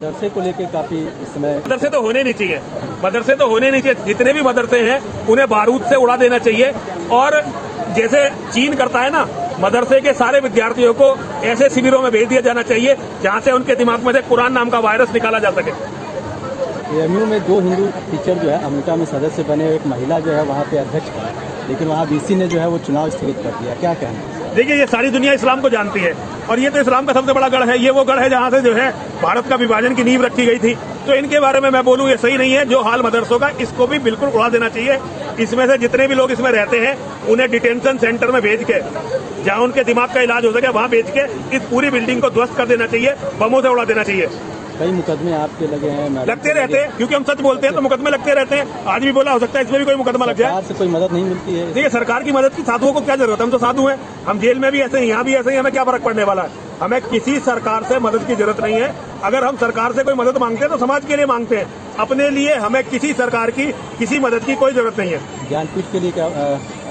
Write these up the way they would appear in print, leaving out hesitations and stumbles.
मदरसे को लेकर काफी इस समय मदरसे तो होने नहीं चाहिए, मदरसे तो होने नहीं चाहिए। जितने भी मदरसे हैं उन्हें बारूद से उड़ा देना चाहिए। और जैसे चीन करता है ना, मदरसे के सारे विद्यार्थियों को ऐसे शिविरों में भेज दिया जाना चाहिए जहां से उनके दिमाग में से कुरान नाम का वायरस निकाला जा सके। एएमयू में 2 हिंदू टीचर जो है अमेरिका में सदस्य बने, एक महिला जो है वहाँ पे अध्यक्ष है, लेकिन वहाँ वीसी ने जो है वो चुनाव स्थगित कर दिया। क्या कहना है? देखिए, ये सारी दुनिया इस्लाम को जानती है और ये तो इस्लाम का सबसे बड़ा गढ़ है। ये वो गढ़ है जहां से जो है भारत का विभाजन की नींव रखी गई थी। तो इनके बारे में मैं बोलूं, ये सही नहीं है। जो हाल मदरसों का, इसको भी बिल्कुल उड़ा देना चाहिए। इसमें से जितने भी लोग इसमें रहते हैं उन्हें डिटेंशन सेंटर में भेज के, जहां उनके दिमाग का इलाज हो सके, वहां भेज के इस पूरी बिल्डिंग को ध्वस्त कर देना चाहिए, बमों से उड़ा देना चाहिए। कई मुकदमे आपके लगे हैं, लगते रहते हैं, क्योंकि हम सच बोलते हैं तो मुकदमे लगते रहते हैं। आज भी बोला, हो सकता है इसमें भी कोई मुकदमा लग जाए। सरकार से कोई मदद नहीं मिलती है। देखिए, सरकार की मदद की साधुओं को क्या जरूरत है? हम तो साधु हैं, हम जेल में भी ऐसे हैं, यहाँ भी ऐसे ही, हमें क्या फर्क पड़ने वाला है? हमें किसी सरकार से मदद की जरूरत नहीं है। अगर हम सरकार से कोई मदद मांगते हैं तो समाज के लिए मांगते हैं, अपने लिए हमें किसी सरकार की किसी मदद की कोई जरूरत नहीं है। ज्ञानपीठ के लिए क्या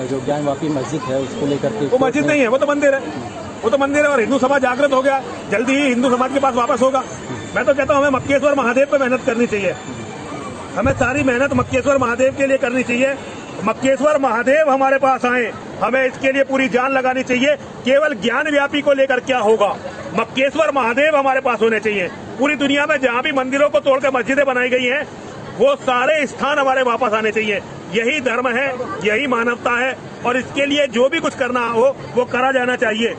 जो ज्ञानवापी मस्जिद है उसको लेकर के? वो मस्जिद नहीं है, वो तो मंदिर है, वो तो मंदिर है। और हिंदू समाज जागृत हो गया, जल्दी ही हिंदू समाज के पास वापस होगा। मैं तो कहता हूँ हमें मक्केश्वर महादेव पे मेहनत करनी चाहिए। हमें सारी मेहनत मक्केश्वर महादेव के लिए करनी चाहिए। मक्केश्वर महादेव हमारे पास आए, हमें इसके लिए पूरी जान लगानी चाहिए। केवल ज्ञान व्यापी को लेकर क्या होगा? मक्केश्वर महादेव हमारे पास होने चाहिए। पूरी दुनिया में जहाँ भी मंदिरों को तोड़कर मस्जिदें बनाई गई हैं, वो सारे स्थान हमारे वापस आने चाहिए। यही धर्म है, यही मानवता है, और इसके लिए जो भी कुछ करना हो वो करा जाना चाहिए।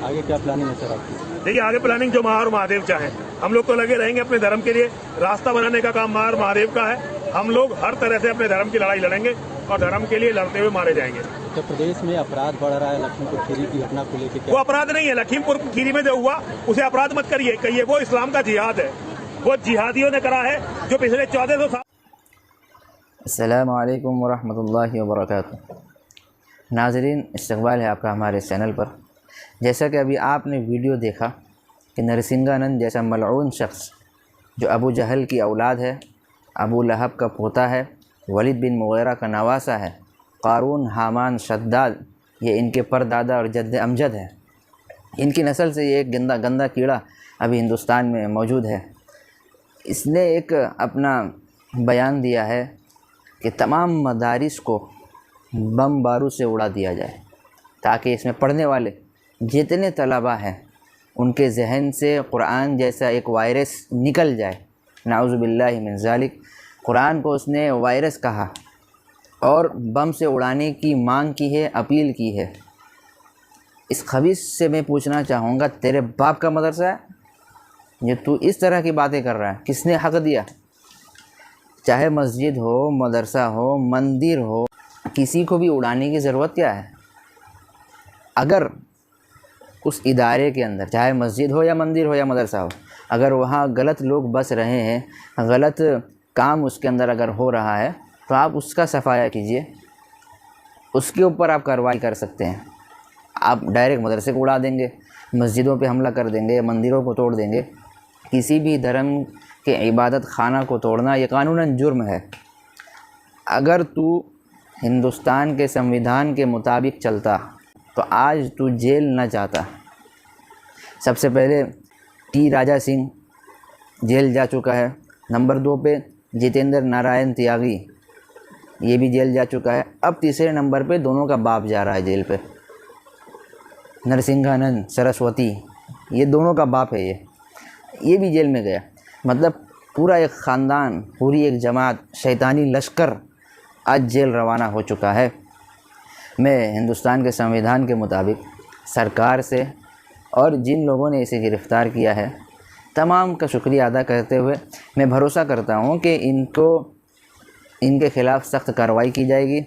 आगे क्या प्लानिंग है सर आपकी? देखिए, आगे प्लानिंग जो माँ और महादेव चाहे, हम लोग तो लगे रहेंगे अपने धर्म के लिए। रास्ता बनाने का काम माँ और महादेव का है। हम लोग हर तरह से अपने धर्म की लड़ाई लड़ेंगे और धर्म के लिए लड़ते हुए मारे जाएंगे। उत्तर प्रदेश में अपराध बढ़ रहा है, लखीमपुर खीरी की घटना को लेकर वो अपराध नहीं है। लखीमपुर खीरी में जो हुआ उसे अपराध मत कहिए, वो इस्लाम का जिहाद है। वो जिहादियों ने करा है जो पिछले 1400 साल। अस्सलामु अलैकुम वरहमतुल्लाहि वबरकातुहू। नाज़रीन, इस्तक़बाल है आपका हमारे चैनल पर। जैसा कि अभी आपने वीडियो देखा कि नरसिंहानंद जैसा मलऊन शख्स जो अबू जहल की औलाद है, अबू लहब का पोता है, वलीद बिन मुग़ीरा का नवासा है, क़ारून, हामान, शद्दाद, ये इनके परदादा और जद्द अमजद है। इनकी नस्ल से ये एक गंदा कीड़ा अभी हिंदुस्तान में मौजूद है। इसने एक अपना बयान दिया है कि तमाम मदारिस को बम बारूद से उड़ा दिया जाए ताकि इसमें पढ़ने वाले जितने तलबा हैं उनके जहन से कुरान जैसा एक वायरस निकल जाए। नाउज़ु बिल्लाहि मिन ज़ालिक। कुरान को उसने वायरस कहा और बम से उड़ाने की मांग की है, अपील की है। इस खबीस से मैं पूछना चाहूँगा, तेरे बाप का मदरसा है ये तू इस तरह की बातें कर रहा है? किसने हक़ दिया? चाहे मस्जिद हो, मदरसा हो, मंदिर हो, किसी को भी उड़ाने की ज़रूरत क्या है? अगर उस इदारे के अंदर, चाहे मस्जिद हो या मंदिर हो या मदरसा हो, अगर वहाँ गलत लोग बस रहे हैं, गलत काम उसके अंदर अगर हो रहा है, तो आप उसका सफाया कीजिए, उसके ऊपर आप कार्रवाई कर सकते हैं। आप डायरेक्ट मदरसे को उड़ा देंगे, मस्जिदों पे हमला कर देंगे, मंदिरों को तोड़ देंगे, किसी भी धर्म के इबादत खाना को तोड़ना ये कानूनन जुर्म है। अगर तू हिंदुस्तान के संविधान के मुताबिक चलता तो आज तू जेल न जाता। सबसे पहले टी राजा सिंह जेल जा चुका है। नंबर 2 पे जितेंद्र नारायण त्यागी, ये भी जेल जा चुका है। अब तीसरे नंबर पे दोनों का बाप जा रहा है जेल पे, नरसिंहानंद सरस्वती, ये दोनों का बाप है। ये भी जेल में गया। मतलब पूरा एक ख़ानदान, पूरी एक जमात, शैतानी लश्कर आज जेल रवाना हो चुका है। मैं हिंदुस्तान के संविधान के मुताबिक सरकार से और जिन लोगों ने इसे गिरफ़्तार किया है तमाम का शुक्रिया अदा करते हुए मैं भरोसा करता हूँ कि इनके ख़िलाफ़ सख्त कार्रवाई की जाएगी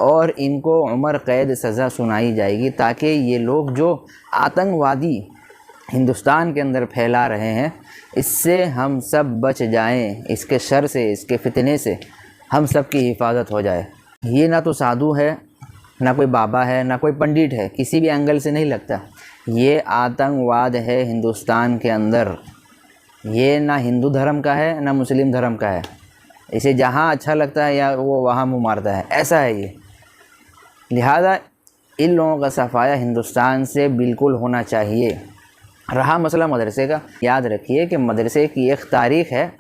और इनको उम्र कैद सज़ा सुनाई जाएगी, ताकि ये लोग जो आतंकवादी हिंदुस्तान के अंदर फैला रहे हैं इससे हम सब बच जाएं, इसके शर से, इसके फितने से हम सब की हिफाजत हो जाए। ये ना तो साधु है, ना कोई बाबा है, ना कोई पंडित है, किसी भी एंगल से नहीं लगता। ये आतंकवाद है हिंदुस्तान के अंदर। ये ना हिंदू धर्म का है ना मुस्लिम धर्म का है। इसे जहाँ अच्छा लगता है या वो वहाँ मुँह मारता है, ऐसा है ये। लिहाजा इन लोगों का सफाया हिंदुस्तान से बिल्कुल होना चाहिए। रहा मसला मदरसे का, याद रखिए कि मदरसे की एक तारीख़ है।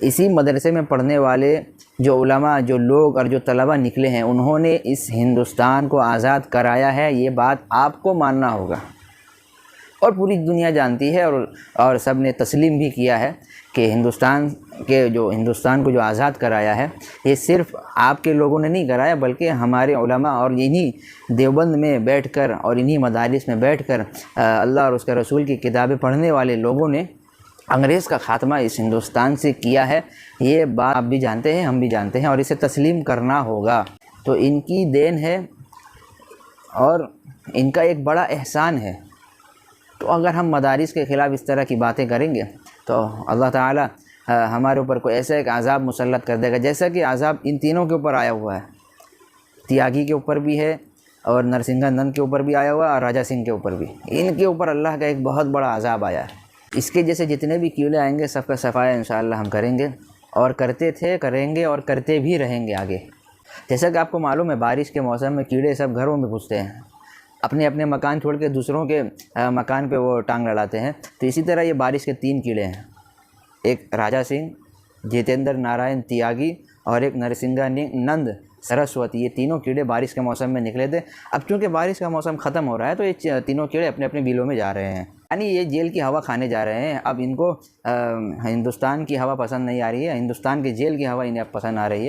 इसी मदरसे में पढ़ने वाले जो उलमा, जो लोग और जो तलबा निकले हैं, उन्होंने इस हिंदुस्तान को आज़ाद कराया है। ये बात आपको मानना होगा और पूरी दुनिया जानती है और सब ने तस्लीम भी किया है कि हिंदुस्तान को जो आज़ाद कराया है, ये सिर्फ़ आपके लोगों ने नहीं कराया, बल्कि हमारे उलमा और इन्हीं देवबंद में बैठकर और इन्हीं मदारिस में बैठकर अल्लाह और उसके रसूल की किताबें पढ़ने वाले लोगों ने अंग्रेज़ का ख़ात्मा इस हिंदुस्तान से किया है। ये बात आप भी जानते हैं, हम भी जानते हैं और इसे तस्लीम करना होगा। तो इनकी देन है और इनका एक बड़ा एहसान है। तो अगर हम मदारिस के ख़िलाफ़ इस तरह की बातें करेंगे तो अल्लाह ताला हमारे ऊपर कोई ऐसा एक अज़ाब मुसल्लत कर देगा, जैसा कि अज़ाब इन तीनों के ऊपर आया हुआ है। त्यागी के ऊपर भी है और नरसिंहानंद के ऊपर भी आया हुआ है और राजा सिंह के ऊपर भी। इनके ऊपर अल्लाह का एक बहुत बड़ा अज़ाब आया है। इसके जैसे जितने भी कीड़े आएंगे सबका सफाया इंशाअल्लाह हम करेंगे और करते थे, करेंगे और करते भी रहेंगे आगे। जैसा कि आपको मालूम है, बारिश के मौसम में कीड़े सब घरों में घुसते हैं, अपने अपने मकान छोड़ के दूसरों के मकान पे वो टांग लड़ाते हैं। तो इसी तरह ये बारिश के 3 कीड़े हैं, एक राजा सिंह, जितेंद्र नारायण त्यागी और एक नरसिंहानंद सरस्वती। ये तीनों कीड़े बारिश के मौसम में निकले थे। अब चूँकि बारिश का मौसम ख़त्म हो रहा है तो ये तीनों कीड़े अपने अपने बिलों में जा रहे हैं, यानी ये जेल की हवा खाने जा रहे हैं। अब इनको हिंदुस्तान की हवा पसंद नहीं आ रही है, हिंदुस्तान के जेल की हवा इन्हें अब पसंद आ रही है।